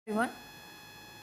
Everyone.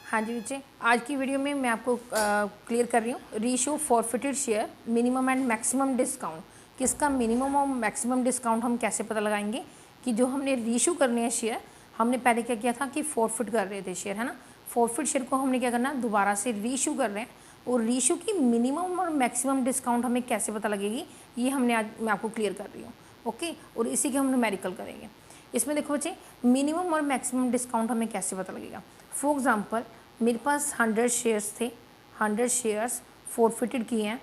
हाँ जी बच्चे, आज की वीडियो में मैं आपको क्लियर कर रही हूँ reissue forfeited share minimum and maximum discount. किसका मिनिमम और मैक्सिमम डिस्काउंट हम कैसे पता लगाएंगे कि जो हमने रीशू करने हैं शेयर, हमने पहले क्या किया था कि फॉरफिट कर रहे थे शेयर, है ना। फॉरफिट शेयर को हमने क्या करना, दोबारा से रीशू कर रहे हैं, और रीशू की मिनिमम और मैक्सिमम डिस्काउंट हमें कैसे पता लगेगी, ये हमने आज मैं आपको क्लियर कर रही हूँ। ओके, और इसी के हम न्यूमेरिकल करेंगे। इसमें देखो बच्चे, मिनिमम और मैक्सिमम डिस्काउंट हमें कैसे पता लगेगा। फॉर एग्जांपल मेरे पास 100 शेयर्स थे, 100 शेयर्स फॉरफिटेड किए हैं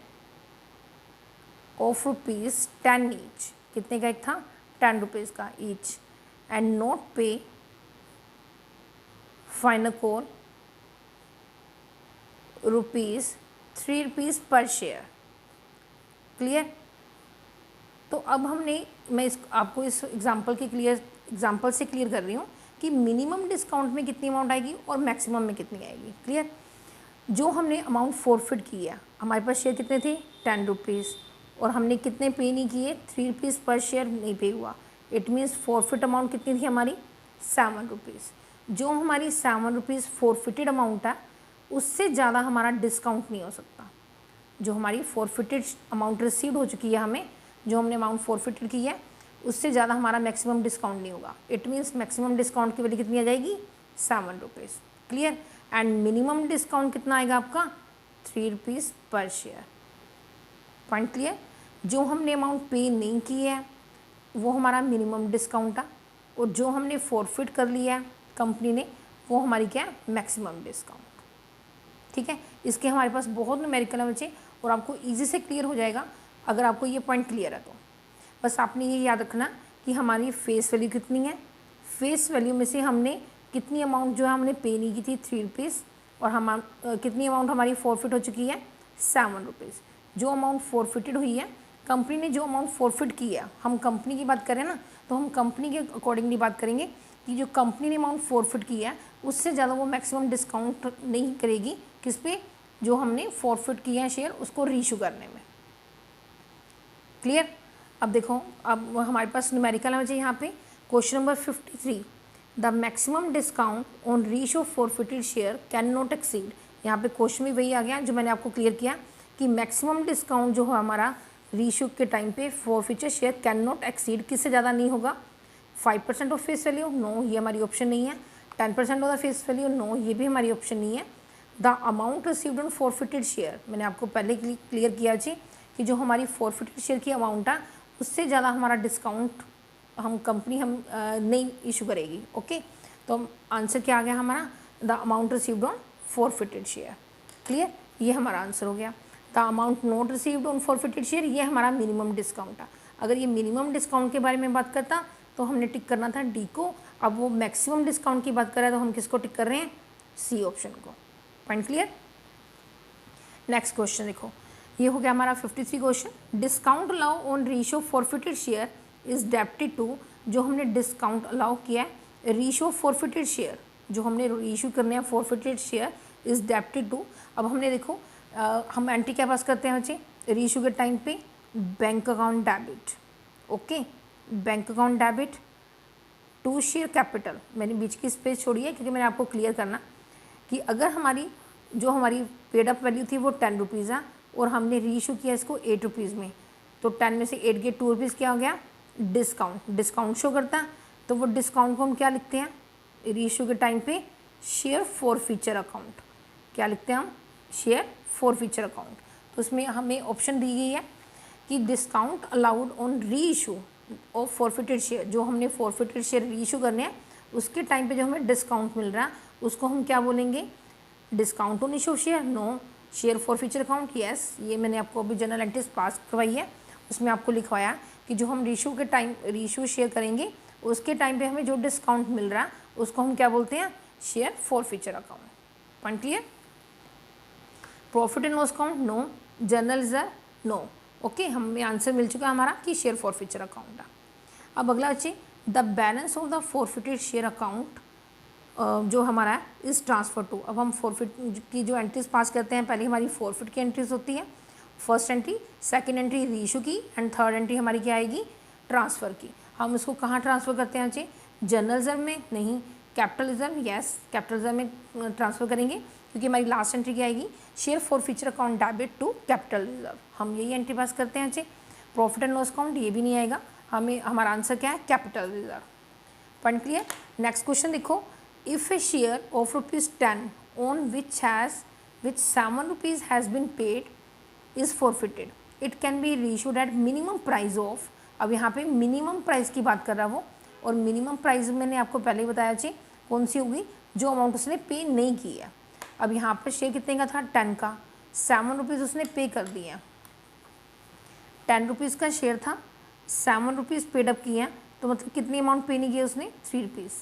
ऑफ ₹10 ईच। कितने का एक था? 10 रुपीज़ का ईच। एंड नॉट पे final call ₹3 per share. Clear? तो अब मैं आपको इस एग्जाम्पल से क्लियर कर रही हूँ कि मिनिमम डिस्काउंट में कितनी अमाउंट आएगी और मैक्सिमम में कितनी आएगी। क्लियर? जो हमने अमाउंट फॉरफिट किया, हमारे पास शेयर कितने थे? 10 रुपीज़, और हमने कितने पे नहीं किए? ₹3 पर शेयर नहीं पे हुआ। इट मीन्स फॉरफिट अमाउंट कितनी थी हमारी? 7 रुपीज़। जो हमारी 7 रुपीज़ फॉरफिटेड अमाउंट है, उससे ज़्यादा हमारा डिस्काउंट नहीं हो सकता। जो हमारी फॉरफिटेड अमाउंट रिसीव हो चुकी है, हमें जो हमने अमाउंट फॉरफिटेड की है, उससे ज़्यादा हमारा मैक्सिमम डिस्काउंट नहीं होगा। इट मीन्स मैक्सिमम डिस्काउंट की वैल्यू कितनी आ जाएगी? 7 rupees. Clear? And minimum discount कितना आएगा आपका? ₹3 पर शेयर। Point clear? जो हमने अमाउंट पे नहीं की है वो हमारा मिनिमम डिस्काउंट है, और जो हमने फॉरफिट कर लिया है कंपनी ने, वो हमारी क्या है? Maximum discount. ठीक है, इसके हमारे पास बहुत न्यूमेरिकल है बच्चे, और आपको ईजी से क्लियर हो जाएगा अगर आपको ये पॉइंट क्लियर है तो। बस आपने ये याद रखना कि हमारी फेस वैल्यू कितनी है। फेस वैल्यू में से हमने कितनी अमाउंट जो है हमने पे नहीं की थी, ₹3, और हम कितनी अमाउंट हमारी फॉरफिट हो चुकी है? 7 रुपीज़। जो अमाउंट फॉरफिटेड हुई है, कंपनी ने जो अमाउंट फॉरफिट की है, हम कंपनी की बात करें ना, तो हम कंपनी के अकॉर्डिंगली बात करेंगे कि जो कंपनी ने अमाउंट फॉरफिट की है, उससे ज़्यादा वो मैक्सिमम डिस्काउंट नहीं करेगी। किस पे? जो हमने फॉरफिट किया है शेयर, उसको रीइशू करने में। क्लियर? अब देखो, अब हमारे पास न्यूमेरिकल है मुझे यहाँ पे question number 53, the maximum discount on reissue forfeited share can not exceed. यहाँ पे क्वेश्चन भी वही आ गया जो मैंने आपको क्लियर किया कि मैक्सिमम डिस्काउंट जो है हमारा रीइशू के टाइम पे forfeited share can not exceed, किससे ज़्यादा नहीं होगा? 5% ऑफ फेस वैल्यू, नो, ये हमारी ऑप्शन नहीं है। 10% off the face value, no, ये भी हमारी ऑप्शन नहीं है। The amount received on forfeited share, मैंने आपको पहले क्लियर किया जी कि जो हमारी फॉरफिटेड शेयर की अमाउंट है, उससे ज़्यादा हमारा डिस्काउंट कंपनी नहीं इशू करेगी। ओके, तो आंसर क्या आ गया हमारा? The amount received on forfeited share. Clear? ये हमारा आंसर हो गया। The amount not received on forfeited share, ये हमारा मिनिमम डिस्काउंट है। अगर ये मिनिमम डिस्काउंट के बारे में बात करता तो हमने टिक करना था डी को। अब वो मैक्सिमम डिस्काउंट की बात कर रहा है तो हम किसको टिक कर रहे हैं? सी ऑप्शन को। Point clear? नेक्स्ट क्वेश्चन देखो, ये हो गया हमारा 53 question. Discount allow on reissue forfeited share is debited to, जो हमने डिस्काउंट अलाउ किया है रीइशू फॉरफिटेड शेयर, जो हमने रीइशू करने हैं forfeited share is debited to. अब हमने देखो, हम एंट्री क्या पास करते हैं बच्चे रीइशू के टाइम पे? Bank account debit. Okay, bank account debit to share capital. मैंने बीच की स्पेस छोड़ी है क्योंकि मैंने आपको क्लियर करना कि अगर हमारी पेड अप वैल्यू थी वो 10 रुपीज़ है, और हमने रीइशू किया इसको 8 रुपीज़ में, तो 10 में से 8 गए 2 रुपीज़, क्या हो गया? डिस्काउंट शो करता है। तो वो डिस्काउंट को हम क्या लिखते हैं रीइशू के टाइम पे? Share forfeiture account. क्या लिखते हैं हम? Share forfeiture account. तो उसमें हमें ऑप्शन दी गई है कि discount allowed on reissue of forfeited share, जो हमने फॉरफिटेड शेयर रीइशू करने हैं उसके टाइम पे जो हमें डिस्काउंट मिल रहा है उसको हम क्या बोलेंगे? Discount on issue share, no. Share forfeiture account, yes. ये मैंने आपको अभी जनरल एंट्रीज पास करवाई है, उसमें आपको लिखवाया कि जो हम रीइशू शेयर करेंगे उसके टाइम पे हमें जो डिस्काउंट मिल रहा है उसको हम क्या बोलते हैं? Share forfeiture account. Point clear? Profit and loss account, no. Journal reserve, no. Okay, हमें आंसर मिल चुका है हमारा कि शेयर फॉरफीचर अकाउंट है। अब अगला बच्चे, the balance of the forfeited share account जो हमारा है इस ट्रांसफ़र टू। अब हम फॉरफिट की जो एंट्रीज पास करते हैं, पहले हमारी फॉरफिट की एंट्रीज होती है, first entry, second entry reissue की, एंड थर्ड एंट्री हमारी क्या आएगी? ट्रांसफ़र की। हम इसको कहाँ ट्रांसफ़र करते हैं बच्चे? जनरल रिजर्व में नहीं, capital reserve, yes capital reserve में ट्रांसफ़र करेंगे क्योंकि हमारी लास्ट एंट्री क्या आएगी, share forfeiture account debit to capital reserve, हम यही एंट्री पास करते हैं। अच्छे, प्रॉफिट एंड लॉस अकाउंट ये भी नहीं आएगा, हमें हमारा आंसर क्या है, capital reserve. Point clear. Next question देखो, if a share of ₹10 on which 7 rupees has been paid is forfeited, it can be reissued at minimum price of, अब यहाँ पे मिनिमम प्राइस की बात कर रहा वो, और मिनिमम प्राइस मैंने आपको पहले ही बताया जी कौन सी होगी, जो अमाउंट उसने पे नहीं की है। अब यहाँ पर शेयर कितने का था, 10 का, 7 रुपीज़ उसने पे कर दिया, 10 रुपीज़ का शेयर था, 7 रुपीज़ पेड अप किया, तो मतलब कितनी अमाउंट पे नहीं किया उसने, 3 रुपीज़।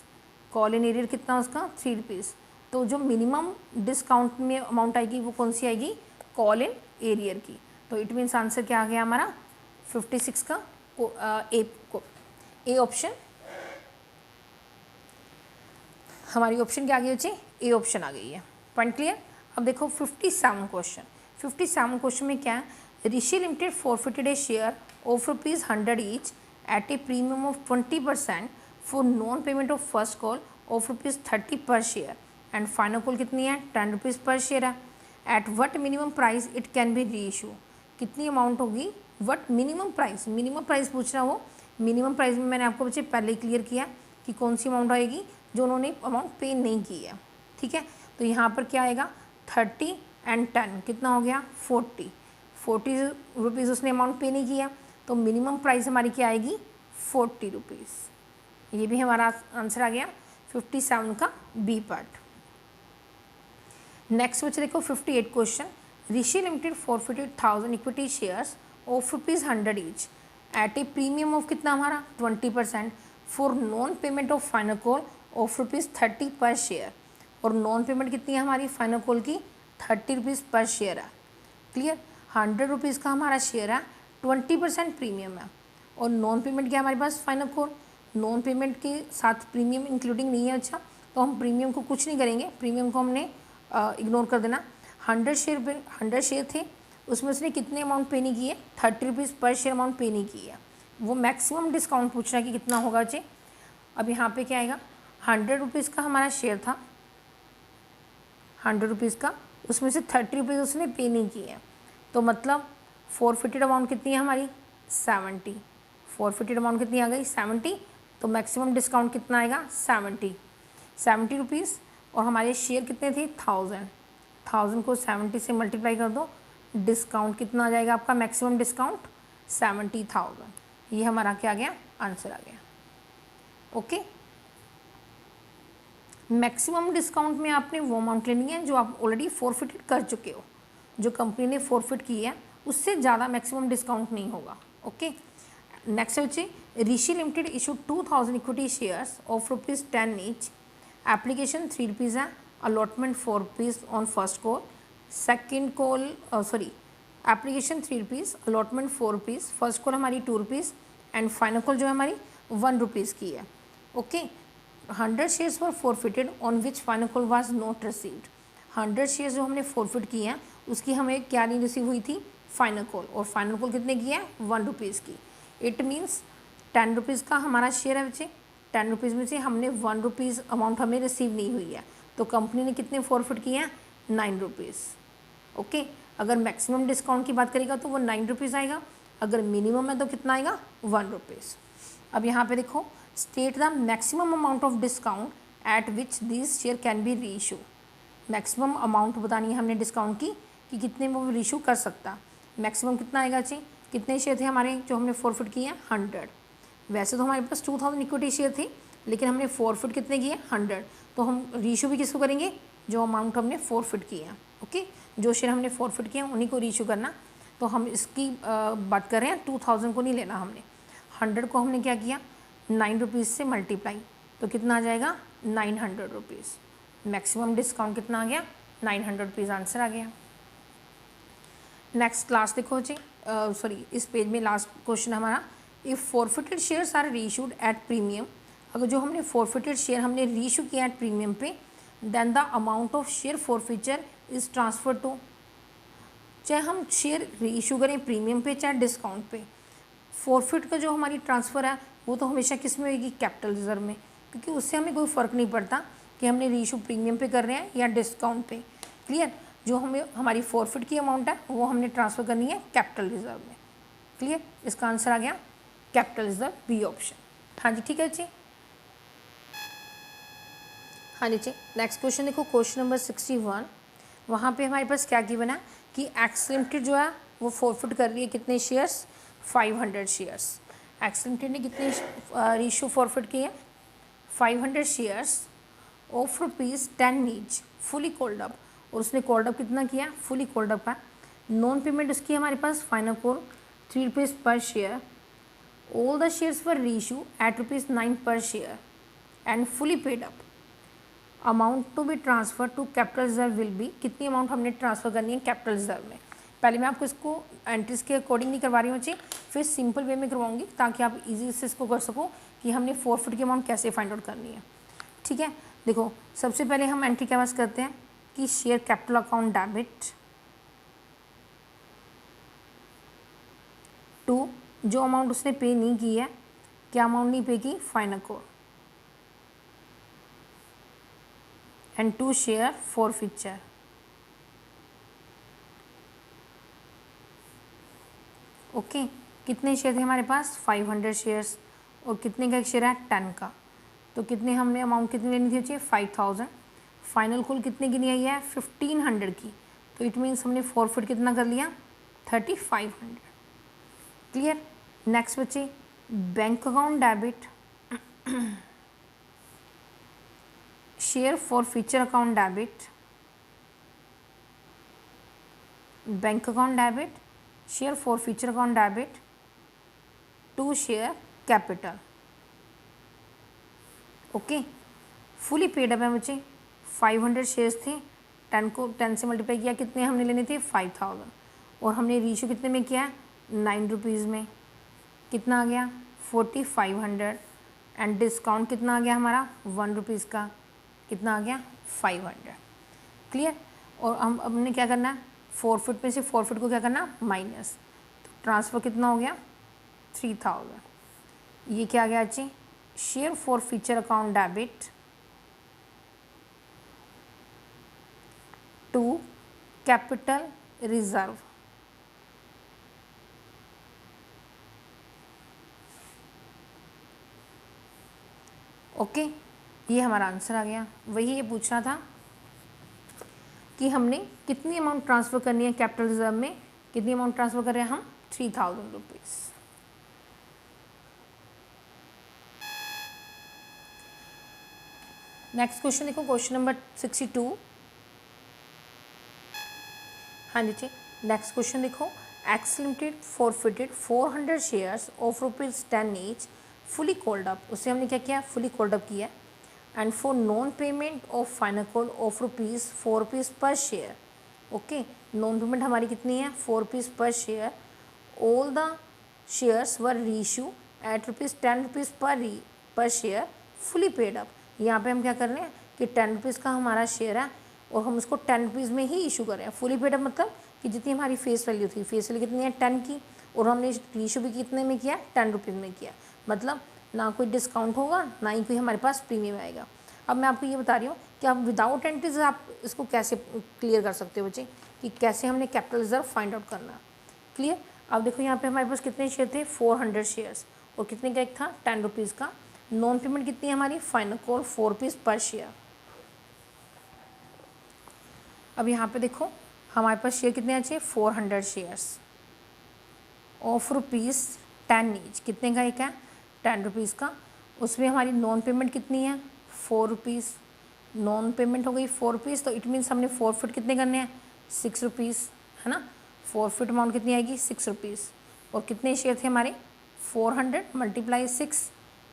कॉल इन एरियर कितना उसका, 3 रुपीज़। तो जो मिनिमम डिस्काउंट में अमाउंट आएगी वो कौन सी आएगी, कॉल इन एरियर की। तो इट मीन्स आंसर क्या आ गया हमारा 56 का ए ऑप्शन, हमारी ऑप्शन क्या आ गई बच्चे, ए ऑप्शन आ गई है। Point clear. अब देखो 57 क्वेश्चन, 57 क्वेश्चन में क्या है, Rishi limited forfeited a share of ₹100 each at a premium of 20% for non payment of first call of ₹30 per share and final call कितनी है, 10 रुपीज़ पर शेयर है। At what minimum price it can be reissue, कितनी amount होगी, what minimum price पूछ रहा हो। Minimum price में मैंने आपको बच्चे पहले क्लियर किया कि कौन सी अमाउंट आएगी, जो उन्होंने अमाउंट पे नहीं की है, ठीक है। तो यहाँ पर क्या आएगा, 30 एंड 10 कितना हो गया, 40 रुपीज़ उसने अमाउंट पे नहीं किया, तो मिनिमम प्राइस हमारी क्या आएगी, 40 रुपीज़। ये भी हमारा आंसर आ गया 57 का बी पार्ट। नेक्स्ट बच्चे देखो 58 question, Rishi limited forfeited 1000 equity shares of ₹100 each at a premium of कितना हमारा 20% for non payment of final call of ₹30 per share, और नॉन पेमेंट कितनी है हमारी फाइनल कॉल की, 30 रुपीज़ पर शेयर है। क्लियर, 100 रुपीज़ का हमारा शेयर है, 20% प्रीमियम है, और नॉन पेमेंट क्या हमारे पास, फाइनल कॉल। नॉन पेमेंट के साथ प्रीमियम इंक्लूडिंग नहीं है, अच्छा तो हम प्रीमियम को कुछ नहीं करेंगे, प्रीमियम को हमने इग्नोर कर देना। 100 शेयर थे, उसमें उसने कितने अमाउंट पे नहीं किए, 30 रुपीज़ पर शेयर अमाउंट पे नहीं की है। वो मैक्सिमम डिस्काउंट पूछ रहा है कि कितना होगा जी। अब यहाँ पे क्या आएगा, 100 रुपीज़ का हमारा शेयर था, 100 रुपीज़ का, उसमें से 30 रुपीज़ उसने पे नहीं किए हैं, तो मतलब फॉरफिटेड अमाउंट कितनी है हमारी, 70। फॉरफिटेड अमाउंट कितनी आ गई, 70, तो मैक्सिमम डिस्काउंट कितना आएगा, 70 रुपीज़, और हमारे शेयर कितने थे, 1000 को 70 से मल्टीप्लाई कर दो, डिस्काउंट कितना आ जाएगा आपका, मैक्सिमम डिस्काउंट 70,000। ये हमारा क्या आ गया, आंसर आ गया। ओके, मैक्सिमम डिस्काउंट में आपने वो अमाउंट लेनी है जो आप ऑलरेडी फॉरफिटेड कर चुके हो, जो कंपनी ने फॉरफिट की है उससे ज़्यादा मैक्सिमम डिस्काउंट नहीं होगा। ओके, नेक्स्ट है Rishi limited issue 2000 equity shares of ₹10 each, application 3 rupees है, allotment 4 rupees on first call, second call application 3 rupees, allotment 4 rupees, first call हमारी 2 रुपीज़ एंड फाइनल कॉल जो है हमारी 1 रुपीज़ की है। Okay, 100 shares were forfeited on which final call was not received, 100 shares जो हमने forfeit किए हैं उसकी हमें क्या नहीं रिसीव हुई थी, फाइनल कॉल, और फाइनल कॉल कितने की है, 1 रुपीज़ की। इट मीन्स 10 रुपीज़ का हमारा शेयर है बच्चे, 10 रुपीज़ में से हमने 1 रुपीज़ अमाउंट हमें रिसीव नहीं हुई है, तो कंपनी ने कितने फॉरफिट किए हैं, 9 रुपीज़। ओके, अगर मैक्सिमम डिस्काउंट की बात करेगा तो वो 9 रुपीज़ आएगा, अगर मिनिमम है तो कितना आएगा, 1 रुपीज़। अब यहाँ पे देखो, state the maximum amount of discount at which this share can be री इशू, मैक्सिमम अमाउंट बतानी है हमने डिस्काउंट की कि कितने में वो रीशू कर सकता। मैक्सिमम कितना आएगा जी, कितने शेयर थे हमारे जो हमने फॉरफिट किए हैं, 100। वैसे तो हमारे पास 2000 इक्विटी शेयर थे, लेकिन हमने फॉरफिट कितने किए, 100, तो हम रीशू भी किसको करेंगे, जो अमाउंट हमने फॉरफिट किए हैं। ओके, जो शेयर हमने फॉरफिट किए हैं उन्हीं को रीशू करना। तो हम इसकी बात कर रहे हैं, 2000 को नहीं लेना हमने, 100 को हमने क्या किया, 9 रुपीज़ से मल्टीप्लाई, तो कितना आ जाएगा, 900 रुपीज़। मैक्सिमम डिस्काउंट कितना आ गया, 900 रुपीज़, आंसर आ गया। नेक्स्ट क्लास देखो जी, इस पेज में लास्ट क्वेश्चन हमारा, if forfeited shares are reissued at premium, अगर जो हमने फॉरफिटेड शेयर हमने रीइशू किया एट प्रीमियम पे, then the amount of share forfeiture is transfer to, चाहे हम शेयर रीइशू करें प्रीमियम पे चाहे डिस्काउंट पे, फॉरफिट का जो हमारी ट्रांसफ़र है वो तो हमेशा किस में होगी, कैपिटल रिजर्व में। क्योंकि उससे हमें कोई फ़र्क नहीं पड़ता कि हमने रीइशू प्रीमियम पे कर रहे हैं या डिस्काउंट पे। क्लियर? जो हमें हमारी फॉरफिट की अमाउंट है वो हमने ट्रांसफ़र करनी है कैपिटल रिजर्व में। क्लियर? इसका आंसर आ गया कैपिटल रिजर्व, बी ऑप्शन। हाँ जी, ठीक है जी। हाँ जी, नेक्स्ट क्वेश्चन देखो, क्वेश्चन नंबर 61। वहाँ पे हमारे पास क्या गिवन है कि एक्स लिमिटेड जो है वो फॉरफिट कर रही है कितने शेयर्स, 500 शेयर्स। एक्स लिमिटेड ने कितने रीइशू फॉरफिट किए हैं, 500 shares of ₹10 each, fully called up. और उसने कॉल्ड अप कितना किया, फुली कॉल्ड अप है। नॉन पेमेंट उसकी हमारे पास final call ₹3 per share. All the shares were reissue at ₹9 per share and fully paid up. Amount to be transfer to capital reserve will be, कितनी amount हमने transfer करनी है capital reserve में। पहले मैं आपको इसको एंट्रीज के अकॉर्डिंग नहीं करवा रही हूँ बच्चे, फिर सिंपल वे में करवाऊंगी ताकि आप इजी से इसको कर सको कि हमने फॉरफिट की अमाउंट कैसे फाइंड आउट करनी है। ठीक है, देखो सबसे पहले हम एंट्री क्या पास करते हैं कि share capital account debit to, जो अमाउंट उसने पे नहीं की है, क्या अमाउंट नहीं पे की, final call, and to share forfeiture. Okay, कितने शेयर थे हमारे पास, 500 शेयर्स, और कितने का एक शेयर है, 10 का। तो कितने हमने अमाउंट कितनी लेनी थी बच्चे, 5000। फाइनल कुल कितने की नहीं आई है, 1500 की। तो इट मीन्स हमने फॉरफिट कितना कर लिया, 3500। क्लियर? नेक्स्ट बच्चे, bank account debit share forfeiture account debit, bank account debit share forfeiture account debit to share capital. Okay, fully paid up है बच्चे, 500 शेयर्स थे, 10 से मल्टीप्लाई किया, कितने हमने लेने थे, 5000, और हमने रीइशू कितने में किया है, ₹9 में। कितना आ गया, 4500, एंड डिस्काउंट कितना आ गया हमारा, ₹1 का, कितना आ गया, 500। क्लियर? और हम हमने क्या करना है, फॉरफिट में से फॉरफिट को क्या करना, माइनस। तो ट्रांसफ़र कितना हो गया, 3000। ये क्या आ गया अच्छी, share forfeiture account debit to capital reserve. Okay, ये हमारा आंसर आ गया। वही ये पूछना था कि हमने कितनी अमाउंट ट्रांसफ़र करनी है कैपिटल रिजर्व में, कितनी अमाउंट ट्रांसफ़र कर रहे हैं हम, ₹3000। नेक्स्ट क्वेश्चन देखो, क्वेश्चन नंबर 62। हाँ जी, नेक्स्ट क्वेश्चन देखो, x limited forfeited 400 shares of ₹10 each, fully called up. उससे हमने क्या किया, फुली कॉल्ड अप किया, and for non payment of final call of ₹4 per share. Okay, non payment हमारी कितनी है, ₹4 per share. All the shares were reissue at ₹10 per share, fully paid up. यहाँ पे हम क्या कर रहे हैं कि ₹10 का हमारा शेयर है और हम उसको ₹10 में ही इशू कर रहे हैं। फुली पेड अप मतलब कि जितनी हमारी फेस वैल्यू थी, फेस वैल्यू कितनी है, 10 की, और हमने इशू भी कितने में किया, ₹10 में किया। मतलब ना कोई डिस्काउंट होगा, ना ही कोई हमारे पास प्रीमियम आएगा। अब मैं आपको ये बता रही हूँ कि आप विदाउट एंट्रीज आप इसको कैसे क्लियर कर सकते हो बच्चे, कि कैसे हमने कैपिटल रिजर्व फाइंड आउट करना। क्लियर? अब देखो यहाँ पे हमारे पास कितने शेयर थे, 400 शेयर्स, और कितने का एक था, ₹10 का। नॉन पेमेंट कितनी है हमारी, फाइनल कॉल ₹4 पर शेयर। अब यहाँ पे देखो हमारे पास शेयर कितने अच्छे, 400 शेयर्स ऑफ ₹10 ईच, कितने का एक है, ₹10 का। उसमें हमारी नॉन पेमेंट कितनी है, ₹4। नॉन पेमेंट हो गई ₹4, तो इट मीन्स हमने फॉरफिट कितने करने हैं, ₹6, है ना। फॉरफिट अमाउंट कितनी आएगी, ₹6। और कितने शेयर थे हमारे, 400 × 6,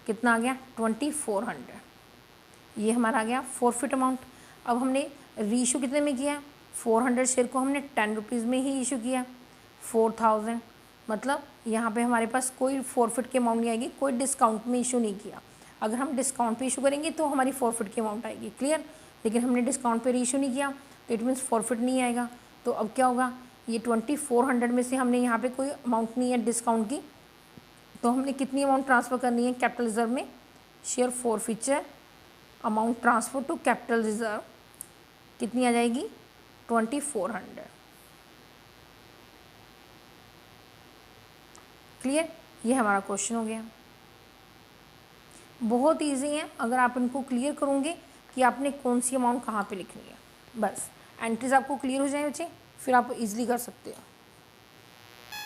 कितना आ गया, 2400। ये हमारा आ गया फॉरफिट अमाउंट। अब हमने रीइशू कितने में किया, 400 शेयर को हमने ₹10 में ही इशू किया, 4000। मतलब यहाँ पे हमारे पास कोई फॉरफिट की अमाउंट नहीं आएगी, कोई डिस्काउंट में इशू नहीं किया। अगर हम डिस्काउंट पे इशू करेंगे तो हमारी फॉरफिट की अमाउंट आएगी। क्लियर? लेकिन हमने डिस्काउंट पे रीइशू नहीं किया तो इट मीन्स फॉरफिट नहीं आएगा। तो अब क्या होगा, ये 2400 में से हमने यहाँ पे कोई अमाउंट नहीं है डिस्काउंट की, तो हमने कितनी अमाउंट ट्रांसफ़र करनी है कैपिटल रिजर्व में, share forfeiture amount transfer to capital reserve कितनी आ जाएगी 2400। क्लियर, ये हमारा क्वेश्चन हो गया। बहुत इजी है, अगर आप इनको क्लियर करोगे कि आपने कौन सी अमाउंट कहाँ पे लिखनी है, बस एंट्रीज आपको क्लियर हो जाए बच्चे, फिर आप इजीली कर सकते हो।